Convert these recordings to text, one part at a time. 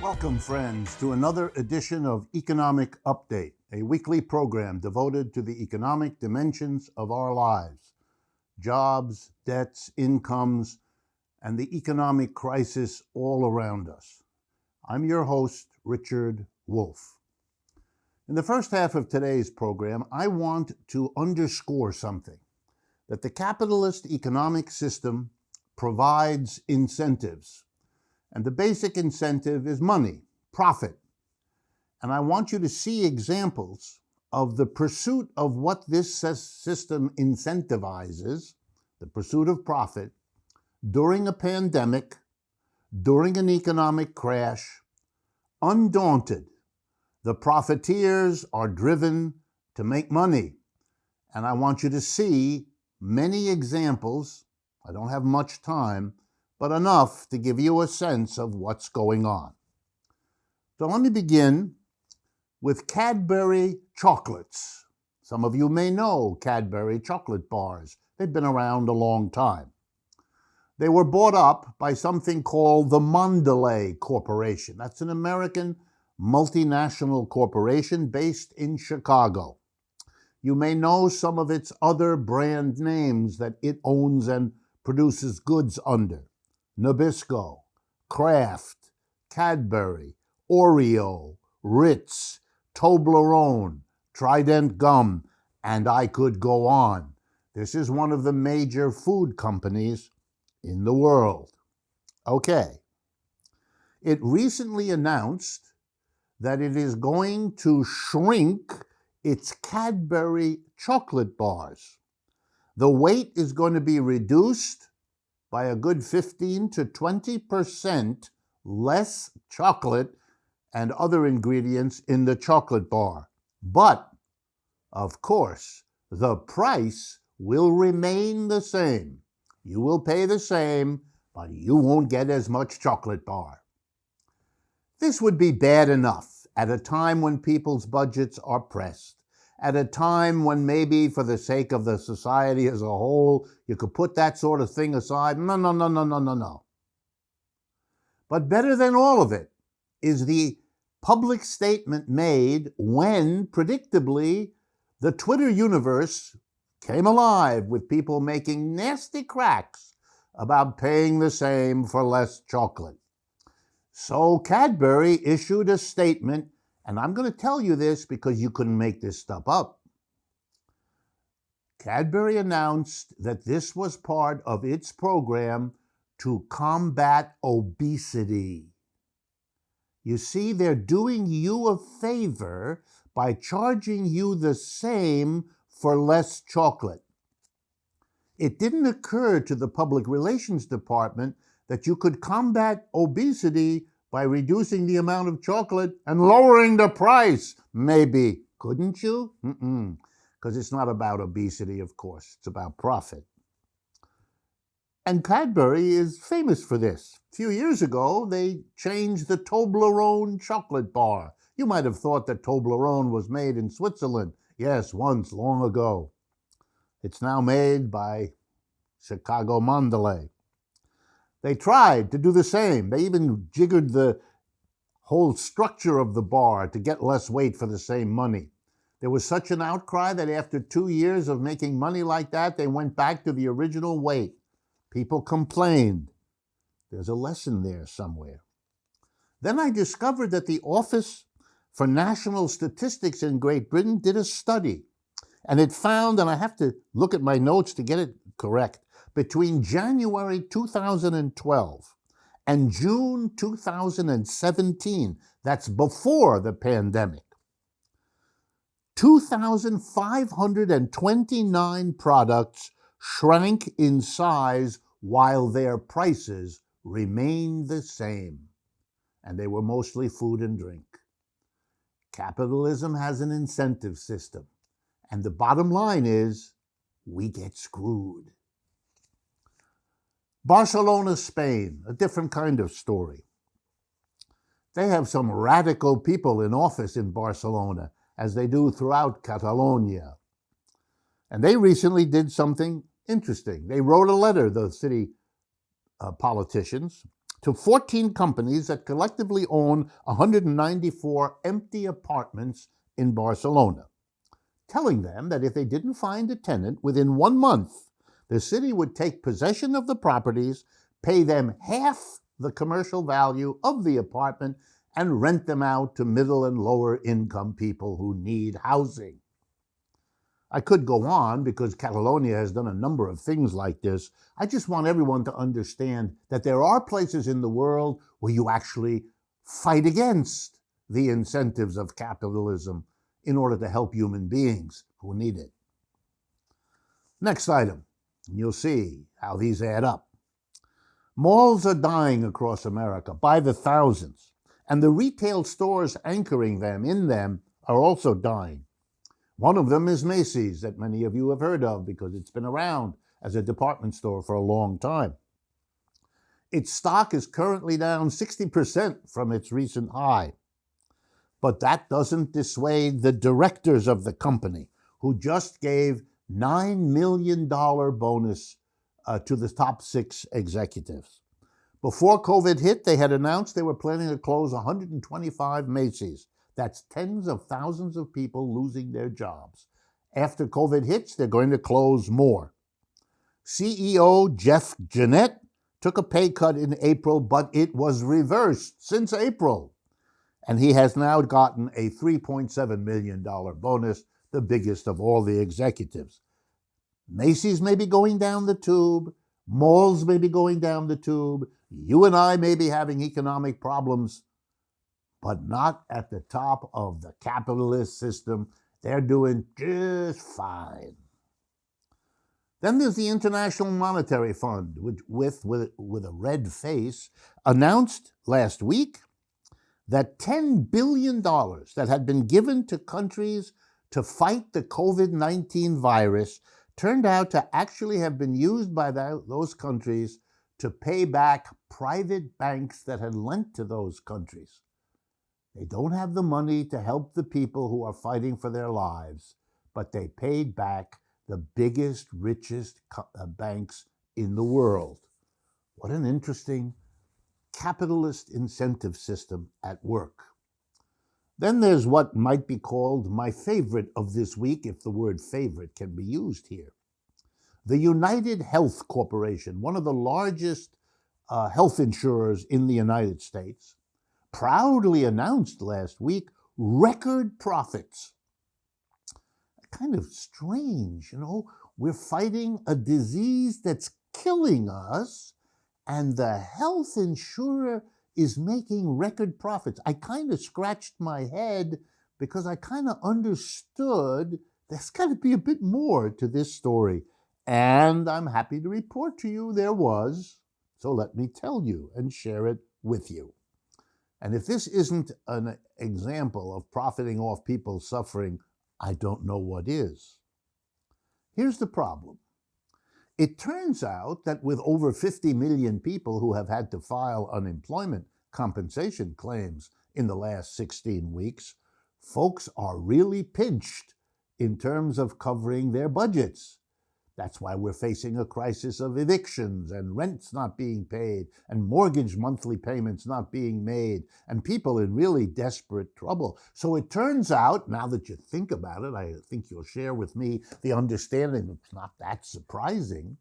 Welcome, friends, to another edition of Economic Update, a weekly program devoted to the economic dimensions of our lives, jobs, debts, incomes, and the economic crisis all around us. I'm your host, Richard Wolff. In the first half of today's program, I want to underscore something, that the capitalist economic system provides incentives. And the basic incentive is money, profit. And I want you to see examples of the pursuit of what this system incentivizes, the pursuit of profit, during a pandemic, during an economic crash. Undaunted, the profiteers are driven to make money. And I want you to see many examples. I don't have much time, but enough to give you a sense of what's going on. So let me begin with Cadbury Chocolates. Some of you may know Cadbury chocolate bars. They've been around a long time. They were bought up by something called the Mondelez Corporation. That's an American multinational corporation based in Chicago. You may know some of its other brand names that it owns and produces goods under: Nabisco, Kraft, Cadbury, Oreo, Ritz, Toblerone, Trident Gum, and I could go on. This is one of the major food companies in the world. Okay. It recently announced that it is going to shrink its Cadbury chocolate bars. The weight is going to be reduced by a good 15 to 20% less chocolate and other ingredients in the chocolate bar. But, of course, the price will remain the same. You will pay the same, but you won't get as much chocolate bar. This would be bad enough at a time when people's budgets are pressed, at a time when maybe for the sake of the society as a whole, you could put that sort of thing aside. No. But better than all of it is the public statement made when, predictably, the Twitter universe came alive with people making nasty cracks about paying the same for less chocolate. So Cadbury issued a statement. And I'm going to tell you this because you couldn't make this stuff up. Cadbury announced that this was part of its program to combat obesity. You see, they're doing you a favor by charging you the same for less chocolate. It didn't occur to the public relations department that you could combat obesity by reducing the amount of chocolate and lowering the price, maybe. Couldn't you? Because it's not about obesity, of course. It's about profit. And Cadbury is famous for this. A few years ago, they changed the Toblerone chocolate bar. You might have thought that Toblerone was made in Switzerland. Yes, once, long ago. It's now made by Chicago Mondelez. They tried to do the same. They even jiggered the whole structure of the bar to get less weight for the same money. There was such an outcry that after 2 years of making money like that, they went back to the original weight. People complained. There's a lesson there somewhere. Then I discovered that the Office for National Statistics in Great Britain did a study. And it found, and I have to look at my notes to get it correct, between January 2012 and June 2017, that's before the pandemic, 2,529 products shrank in size while their prices remained the same. And they were mostly food and drink. Capitalism has an incentive system. And the bottom line is, we get screwed. Barcelona, Spain, a different kind of story. They have some radical people in office in Barcelona, as they do throughout Catalonia. And they recently did something interesting. They wrote a letter, the city politicians, to 14 companies that collectively own 194 empty apartments in Barcelona, telling them that if they didn't find a tenant within 1 month, the city would take possession of the properties, pay them half the commercial value of the apartment, and rent them out to middle and lower income people who need housing. I could go on because Catalonia has done a number of things like this. I just want everyone to understand that there are places in the world where you actually fight against the incentives of capitalism in order to help human beings who need it. Next item, and you'll see how these add up. Malls are dying across America by the thousands, and the retail stores anchoring them in them are also dying. One of them is Macy's, that many of you have heard of because it's been around as a department store for a long time. Its stock is currently down 60% from its recent high. But that doesn't dissuade the directors of the company, who just gave $9 million bonus to the top 6 executives. Before COVID hit, they had announced they were planning to close 125 Macy's. That's tens of thousands of people losing their jobs. After COVID hits, they're going to close more. CEO Jeff Gennette took a pay cut in April, but it was reversed since April. And he has now gotten a $3.7 million bonus, the biggest of all the executives. Macy's may be going down the tube. Malls may be going down the tube. You and I may be having economic problems, but not at the top of the capitalist system. They're doing just fine. Then there's the International Monetary Fund, which, with a red face, announced last week that $10 billion that had been given to countries to fight the COVID-19 virus turned out to actually have been used by those countries to pay back private banks that had lent to those countries. They don't have the money to help the people who are fighting for their lives, but they paid back the biggest, richest banks in the world. What an interesting capitalist incentive system at work. Then there's what might be called my favorite of this week, if the word favorite can be used here. The United Health Corporation, one of the largest health insurers in the United States, proudly announced last week record profits. Kind of strange, we're fighting a disease that's killing us, and the health insurer is making record profits. I kind of scratched my head because I kind of understood there's got to be a bit more to this story. And I'm happy to report to you there was. So let me tell you and share it with you. And if this isn't an example of profiting off people's suffering, I don't know what is. Here's the problem. It turns out that with over 50 million people who have had to file unemployment compensation claims in the last 16 weeks, folks are really pinched in terms of covering their budgets. That's why we're facing a crisis of evictions and rents not being paid and mortgage monthly payments not being made and people in really desperate trouble. So it turns out, now that you think about it, I think you'll share with me the understanding it's not that surprising.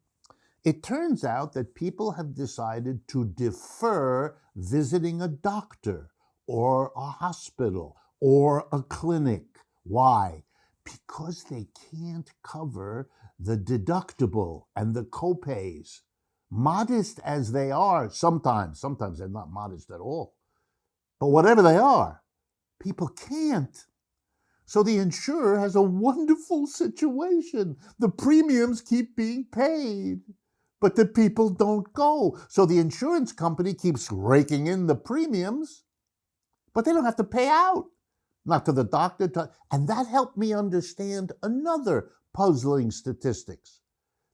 It turns out that people have decided to defer visiting a doctor or a hospital or a clinic. Why? Because they can't cover the deductible and the copays. Modest as they are, sometimes they're not modest at all. But whatever they are, people can't. So the insurer has a wonderful situation. The premiums keep being paid, but the people don't go. So the insurance company keeps raking in the premiums, but they don't have to pay out. Not to the doctor. And that helped me understand another puzzling statistics,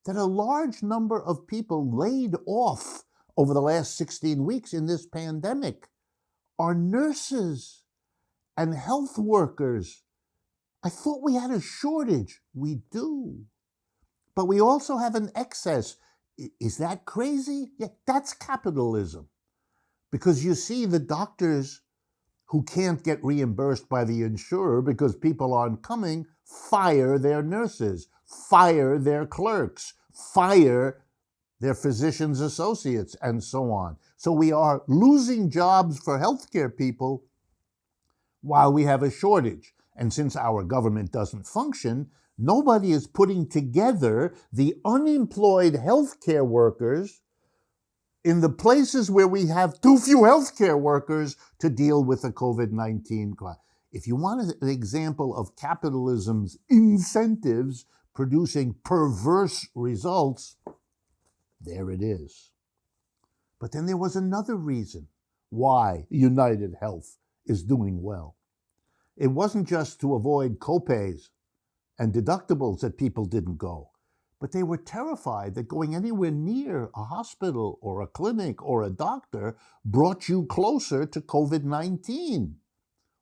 that a large number of people laid off over the last 16 weeks in this pandemic are nurses and health workers. I thought we had a shortage. We do. But we also have an excess. Is that crazy? Yeah, that's capitalism. Because you see, the doctors who can't get reimbursed by the insurer because people aren't coming fire their nurses, fire their clerks, fire their physicians' associates, and so on. So we are losing jobs for healthcare people while we have a shortage. And since our government doesn't function, nobody is putting together the unemployed healthcare workers in the places where we have too few healthcare workers to deal with the COVID-19 crisis. If you want an example of capitalism's incentives producing perverse results, there it is. But then there was another reason why United Health is doing well. It wasn't just to avoid copays and deductibles that people didn't go, but they were terrified that going anywhere near a hospital or a clinic or a doctor brought you closer to COVID-19.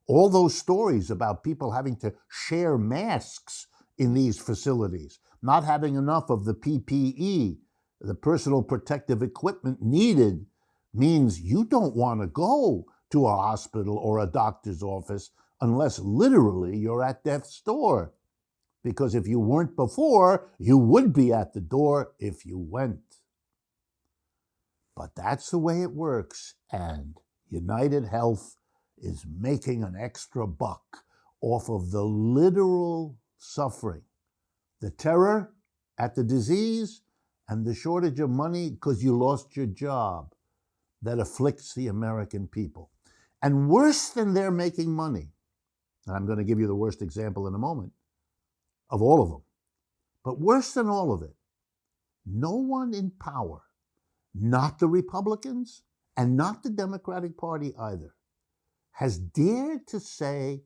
All those stories about people having to share masks in these facilities, not having enough of the PPE, the personal protective equipment needed, means you don't want to go to a hospital or a doctor's office unless literally you're at death's door. Because if you weren't before, you would be at the door if you went. But that's the way it works, and United Health is making an extra buck off of the literal suffering, the terror at the disease, and the shortage of money because you lost your job that afflicts the American people. And worse than they're making money, and I'm going to give you the worst example in a moment, of all of them. But worse than all of it, no one in power, not the Republicans and not the Democratic Party either, has dared to say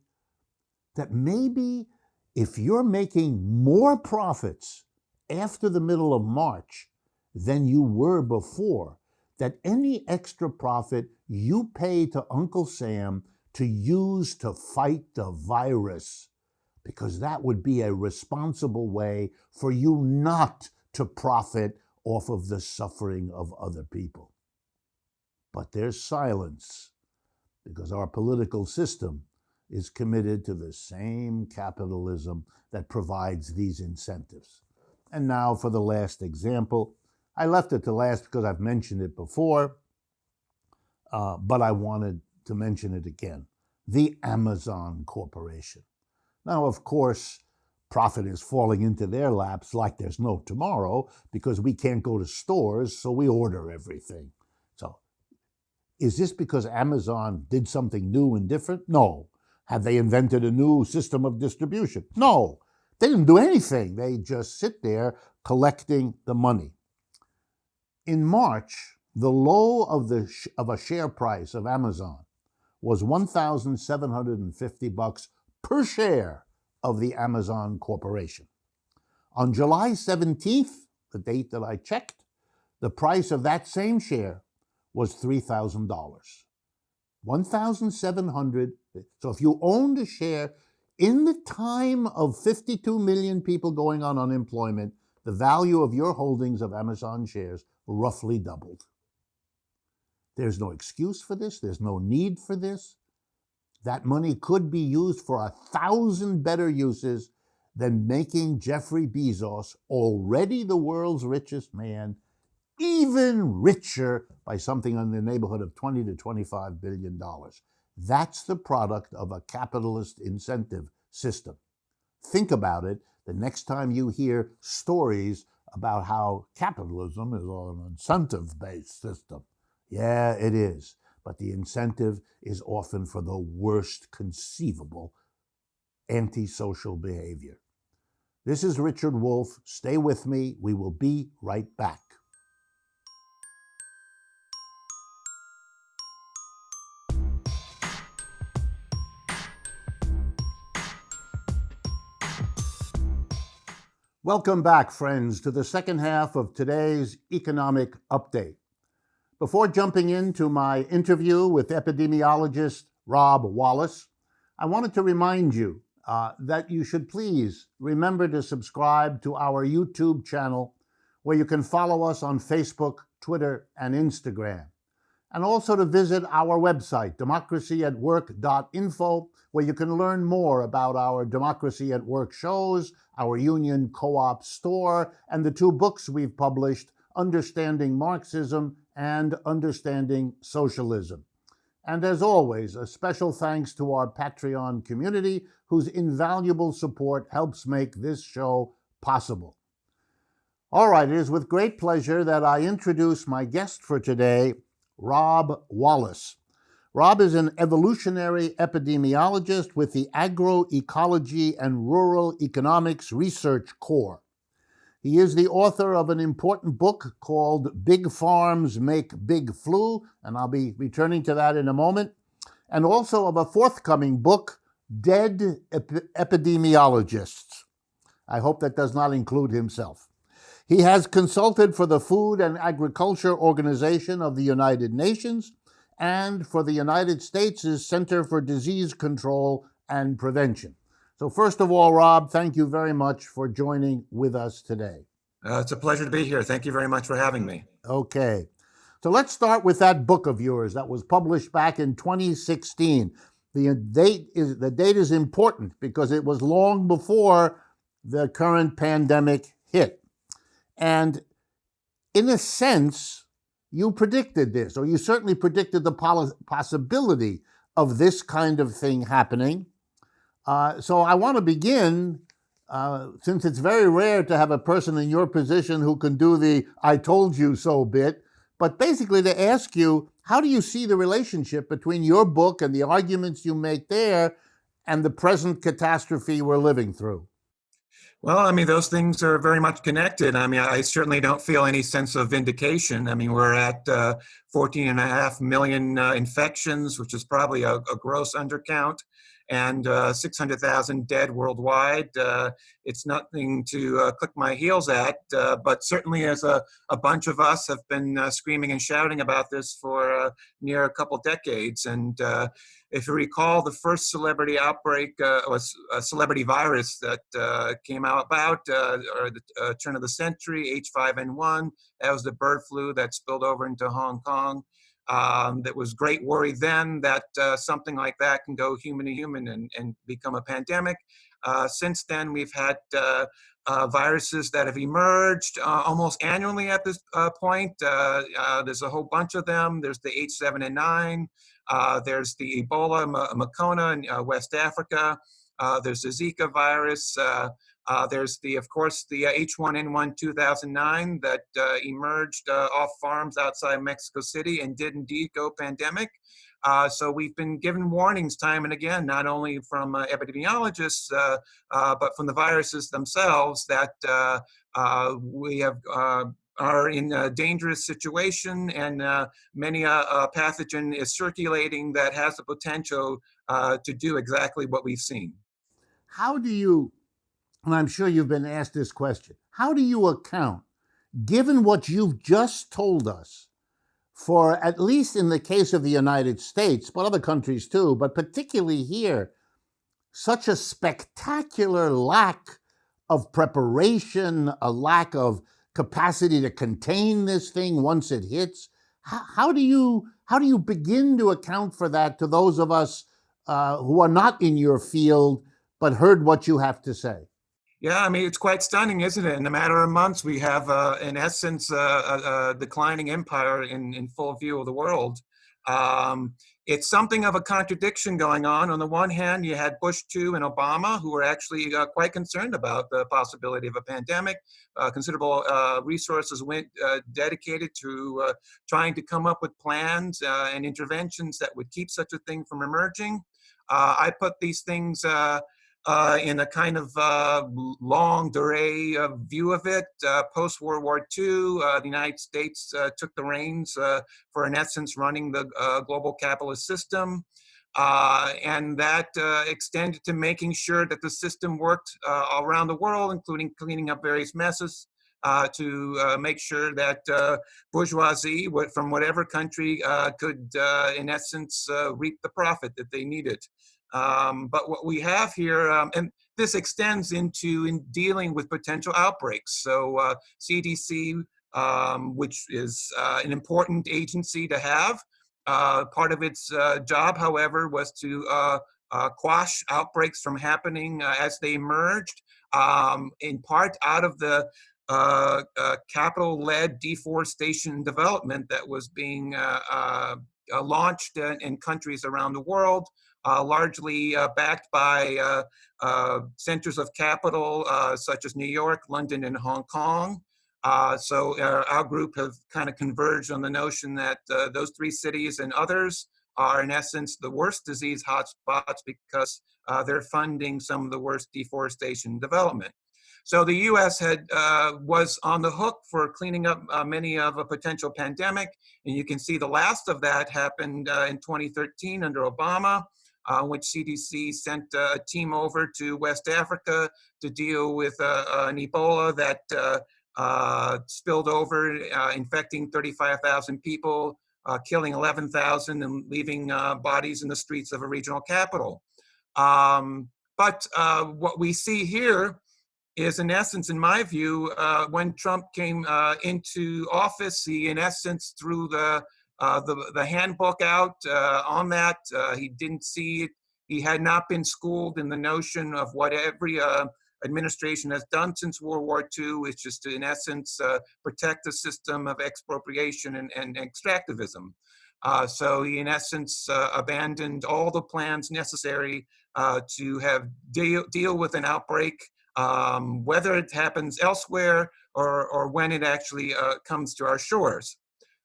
that maybe if you're making more profits after the middle of March than you were before, that any extra profit you pay to Uncle Sam to use to fight the virus, because that would be a responsible way for you not to profit off of the suffering of other people. But there's silence, because our political system is committed to the same capitalism that provides these incentives. And now for the last example. I left it to last because I've mentioned it before, but I wanted to mention it again. The Amazon Corporation. Now, of course, profit is falling into their laps like there's no tomorrow because we can't go to stores, so we order everything. So, is this because Amazon did something new and different? No. Have they invented a new system of distribution? No. They didn't do anything. They just sit there collecting the money. In March, the low of a share price of Amazon was $1,750 per share of the Amazon Corporation. On July 17th, the date that I checked, the price of that same share was $3,000. $1,700. So if you owned a share in the time of 52 million people going on unemployment, the value of your holdings of Amazon shares roughly doubled. There's no excuse for this. There's no need for this. That money could be used for 1,000 better uses than making Jeffrey Bezos, already the world's richest man, even richer by something in the neighborhood of $20 to $25 billion. That's the product of a capitalist incentive system. Think about it the next time you hear stories about how capitalism is an incentive-based system. Yeah, it is. But the incentive is often for the worst conceivable antisocial behavior. This is Richard Wolff. Stay with me. We will be right back. Welcome back, friends, to the second half of today's economic update. Before jumping into my interview with epidemiologist Rob Wallace, I wanted to remind you that you should please remember to subscribe to our YouTube channel, where you can follow us on Facebook, Twitter, and Instagram. and also to visit our website, democracyatwork.info, where you can learn more about our Democracy at Work shows, our Union Co-op store, and the two books we've published, Understanding Marxism and Understanding Socialism. And as always, a special thanks to our Patreon community, whose invaluable support helps make this show possible. All right, it is with great pleasure that I introduce my guest for today, Rob Wallace. Rob is an evolutionary epidemiologist with the Agroecology and Rural Economics Research Corps. He is the author of an important book called Big Farms Make Big Flu, and I'll be returning to that in a moment, and also of a forthcoming book, Dead Epidemiologists. I hope that does not include himself. He has consulted for the Food and Agriculture Organization of the United Nations and for the United States' Center for Disease Control and Prevention. So first of all, Rob, thank you very much for joining with us today. It's a pleasure to be here. Thank you very much for having me. Okay. So let's start with that book of yours that was published back in 2016. The date is important because it was long before the current pandemic hit. And in a sense, you predicted this, or you certainly predicted the possibility of this kind of thing happening. So I want to begin, since it's very rare to have a person in your position who can do the I told you so bit, but basically to ask you, how do you see the relationship between your book and the arguments you make there and the present catastrophe we're living through? Well, I mean, those things are very much connected. I mean, I certainly don't feel any sense of vindication. I mean, we're at 14.5 million infections, which is probably a gross undercount, and 600,000 dead worldwide. It's nothing to click my heels at, but certainly as a bunch of us have been screaming and shouting about this for near a couple decades. And if you recall, the first celebrity outbreak was a celebrity virus that came out about or the turn of the century, H5N1. That was the bird flu that spilled over into Hong Kong. That was great worry then that something like that can go human to human and become a pandemic. Since then, we've had viruses that have emerged almost annually at this point. There's a whole bunch of them. There's the H7N9. There's the Ebola Makona in West Africa. There's the Zika virus. There's of course, the H1N1 2009 that emerged off farms outside Mexico City and did indeed go pandemic. So we've been given warnings time and again, not only from epidemiologists, but from the viruses themselves that we have are in a dangerous situation, and many a pathogen is circulating that has the potential to do exactly what we've seen. How do you, and I'm sure you've been asked this question, how do you account, given what you've just told us, for, at least in the case of the United States, but other countries too, but particularly here, such a spectacular lack of preparation, a lack of capacity to contain this thing once it hits? How do you begin to account for that to those of us who are not in your field but heard what you have to say? Yeah, I mean, it's quite stunning, isn't it? In a matter of months, we have, in essence, a declining empire in full view of the world. It's something of a contradiction going on. On the one hand, you had Bush II and Obama, who were actually quite concerned about the possibility of a pandemic. Considerable resources went dedicated to trying to come up with plans and interventions that would keep such a thing from emerging. I put these things in a kind of long durée view of it. Post-World War II, the United States took the reins for, in essence, running the global capitalist system. And that extended to making sure that the system worked all around the world, including cleaning up various messes, to make sure that bourgeoisie from whatever country could, in essence, reap the profit that they needed. But what we have here, and this extends into in dealing with potential outbreaks. So CDC, which is an important agency to have, Part of its job, however, was to quash outbreaks from happening as they emerged, in part out of the capital-led deforestation development that was being launched in countries around the world, largely backed by centers of capital such as New York, London, and Hong Kong. So our group have kind of converged on the notion that those three cities and others are in essence the worst disease hotspots because they're funding some of the worst deforestation development. So the U.S. was on the hook for cleaning up many of a potential pandemic, and you can see the last of that happened in 2013 under Obama, which CDC sent a team over to West Africa to deal with an Ebola that spilled over, infecting 35,000 people, killing 11,000 and leaving bodies in the streets of a regional capital. But what we see here is, in essence, in my view, when Trump came into office, he, in essence, threw the handbook out on that. He didn't see it. He had not been schooled in the notion of what every administration has done since World War II, which is to, in essence, protect the system of expropriation and extractivism. So he, in essence, abandoned all the plans necessary to have deal with an outbreak, whether it happens elsewhere or when it actually comes to our shores.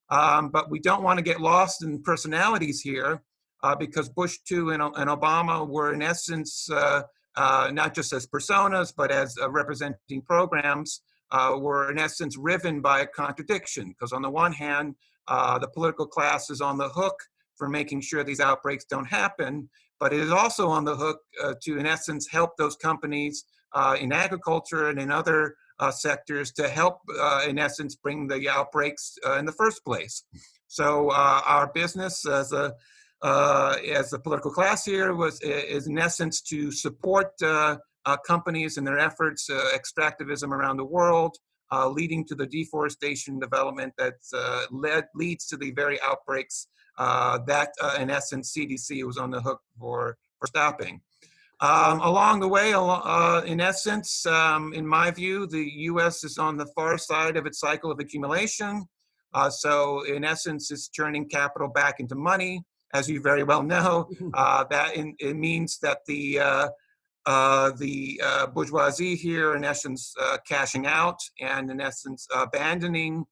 But we don't want to get lost in personalities here, because Bush 2 and Obama were, in essence, not just as personas, but as representing programs, were, in essence, riven by a contradiction. Because on the one hand, the political class is on the hook for making sure these outbreaks don't happen, but it is also on the hook to, in essence, help those companies in agriculture and in other sectors to help, in essence, bring the outbreaks in the first place. So our business as the political class here is in essence to support companies in their efforts, extractivism around the world, leading to the deforestation development that leads to the very outbreaks that, in essence, CDC was on the hook for stopping. Along the way, in essence, in my view, the U.S. is on the far side of its cycle of accumulation. So, in essence, it's turning capital back into money. As you very well know, it means that the bourgeoisie here, in essence, cashing out and, in essence, abandoning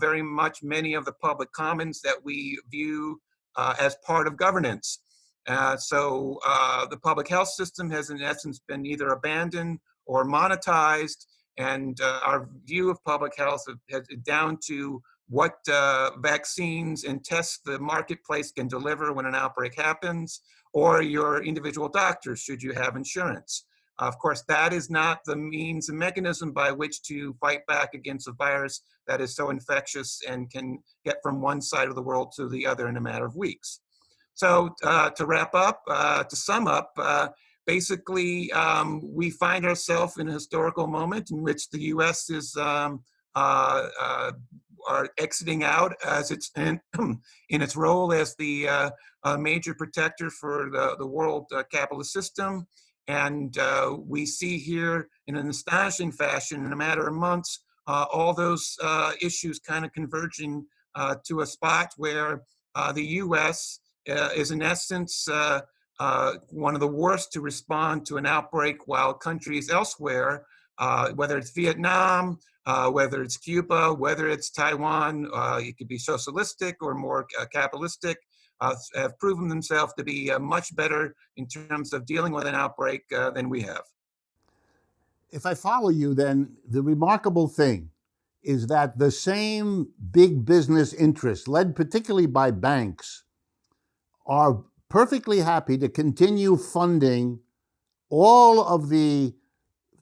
very much many of the public commons that we view as part of governance. So the public health system has, in essence, been either abandoned or monetized, and our view of public health is down to what vaccines and tests the marketplace can deliver when an outbreak happens, or your individual doctors, should you have insurance. Of course, that is not the means and mechanism by which to fight back against a virus that is so infectious and can get from one side of the world to the other in a matter of weeks. So to wrap up, to sum up, basically, we find ourselves in a historical moment in which the U.S. is are exiting out as it's in its role as the major protector for the world capitalist system. And we see here in an astonishing fashion, in a matter of months, all those issues kind of converging to a spot where the U.S. Is in essence one of the worst to respond to an outbreak, while countries elsewhere, whether it's Vietnam, whether it's Cuba, whether it's Taiwan, it could be socialistic or more capitalistic, have proven themselves to be much better in terms of dealing with an outbreak than we have. If I follow you, then the remarkable thing is that the same big business interests, led particularly by banks, are perfectly happy to continue funding all of the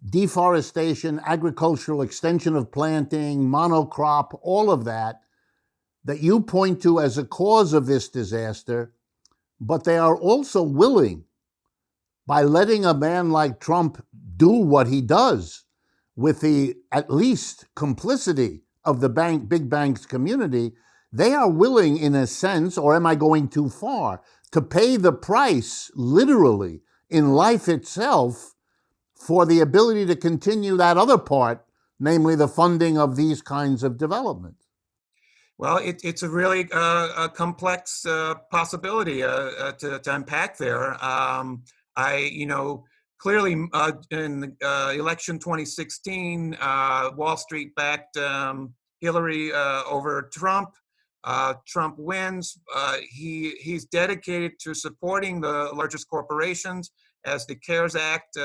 deforestation, agricultural extension of planting, monocrop, all of that you point to as a cause of this disaster, but they are also willing, by letting a man like Trump do what he does, with the at least complicity of the big banks community, they are willing, in a sense, or am I going too far, to pay the price, literally, in life itself for the ability to continue that other part, namely the funding of these kinds of development. Well, it's a really a complex possibility to unpack there. Clearly in the election 2016, Wall Street backed Hillary over Trump. Trump wins. He's dedicated to supporting the largest corporations, as the CARES Act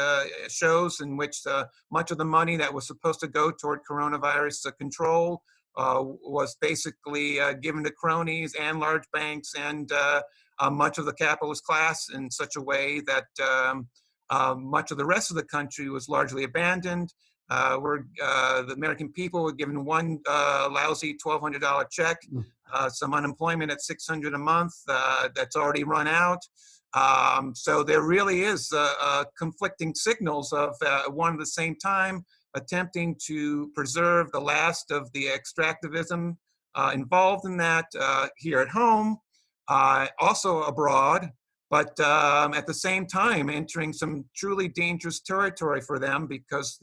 shows, in which much of the money that was supposed to go toward coronavirus control was basically given to cronies and large banks and much of the capitalist class in such a way that much of the rest of the country was largely abandoned. The American people were given one lousy $1,200 check, some unemployment at $600 a month that's already run out. So there really is conflicting signals of one at the same time attempting to preserve the last of the extractivism involved in that here at home, also abroad, but at the same time entering some truly dangerous territory for them, because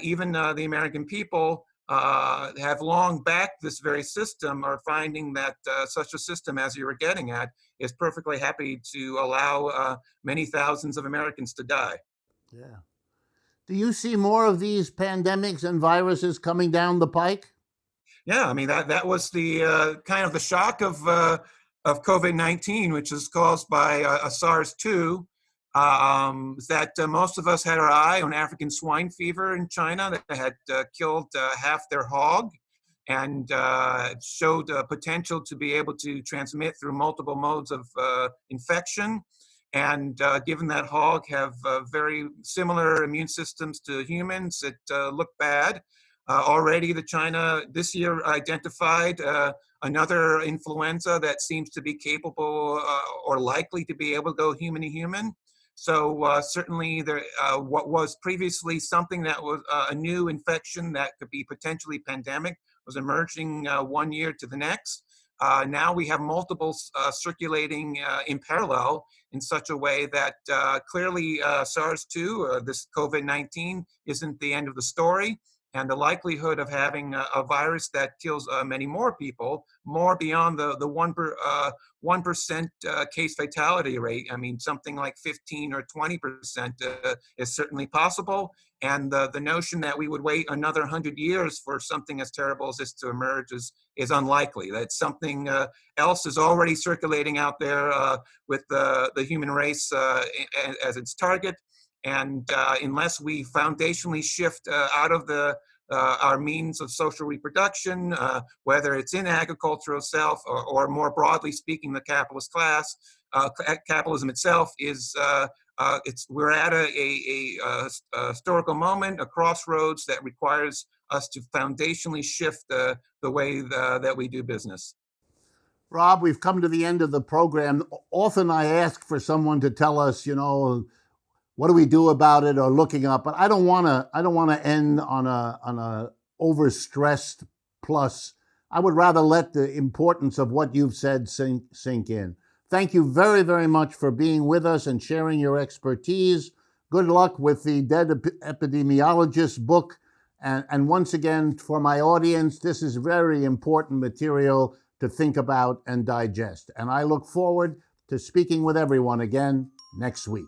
even the American people have long backed this very system, are finding that such a system, as you were getting at, is perfectly happy to allow many thousands of Americans to die. Yeah. Do you see more of these pandemics and viruses coming down the pike? Yeah, I mean that was the kind of the shock of COVID-19, which is caused by a SARS-2. That most of us had our eye on African swine fever in China that had killed half their hog, and showed potential to be able to transmit through multiple modes of infection. And given that hog have very similar immune systems to humans, it looked bad. Already China this year identified another influenza that seems to be capable or likely to be able to go human to human. So certainly what was previously something that was a new infection that could be potentially pandemic was emerging 1 year to the next. Now we have multiple circulating in parallel in such a way that clearly SARS-2, this COVID-19, isn't the end of the story. And the likelihood of having a virus that kills many more people, more beyond the 1% case fatality rate. I mean, something like 15 or 20% is certainly possible. And the notion that we would wait another 100 years for something as terrible as this to emerge is unlikely. That something else is already circulating out there with the human race as its target. And unless we foundationally shift out of our means of social reproduction, whether it's in agriculture itself or more broadly speaking, the capitalist class, capitalism itself is, we're at a historical moment, a crossroads that requires us to foundationally shift the way that we do business. Rob, we've come to the end of the program. Often I ask for someone to tell us, what do we do about it, or looking up, but I don't want to end on a overstressed plus. I would rather let the importance of what you've said sink in. Thank you very, very much for being with us and sharing your expertise. Good luck with the Dead Epidemiologist book. And once again, for my audience, this is very important material to think about and digest. And I look forward to speaking with everyone again next week.